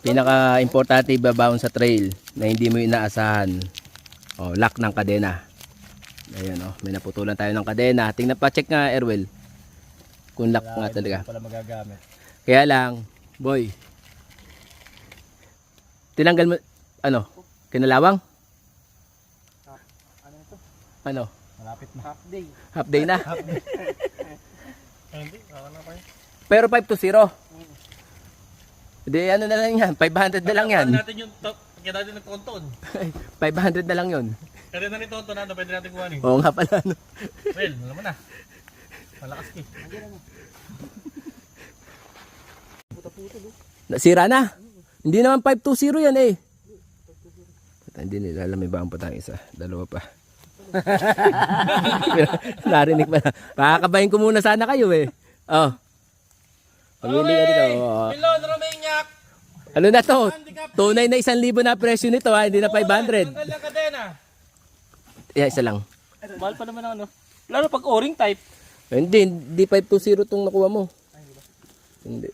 Pinaka-importante babaon sa trail na hindi mo inaasahan. Oh, lock ng kadena. Ayun oh, may naputulan tayo ng kadena. Tingnan pa, check nga Erwel. Kung lock nga talaga. Pala magagamit. Kaya lang, boy. Tinanggal mo ano? Kinalawang? Ano ito? Ano? Malapit na. Half day. Half day na. Hindi, na pa yun. Pero 5-0. Hindi, ano na lang yan. 500 na lang yan. Pwede natin yung kaya natin nagkonton. 500 na lang yun. Kaya na rin tonton na, pwede natin kuhanin. Oo nga pala. No? Well, alam mo na. Malakas ki. Nasira na. Hindi naman 5-2-0 yan eh. Hindi nila alam, may baon pa tayong isa. Dalawa pa. Narinig pa na. Pakakabayin ko muna sana kayo eh. Oh. Pamili ka dito. Oh. Milon Romagnac! Ano na to? Tunay na 1,000 na presyo nito ha. Hindi na 500. Tanggal na kadena. Yeah, isa lang. Mahal pa naman ang ano. Lalo pag o-ring type. Hindi 520 tong nakuha mo. Hindi.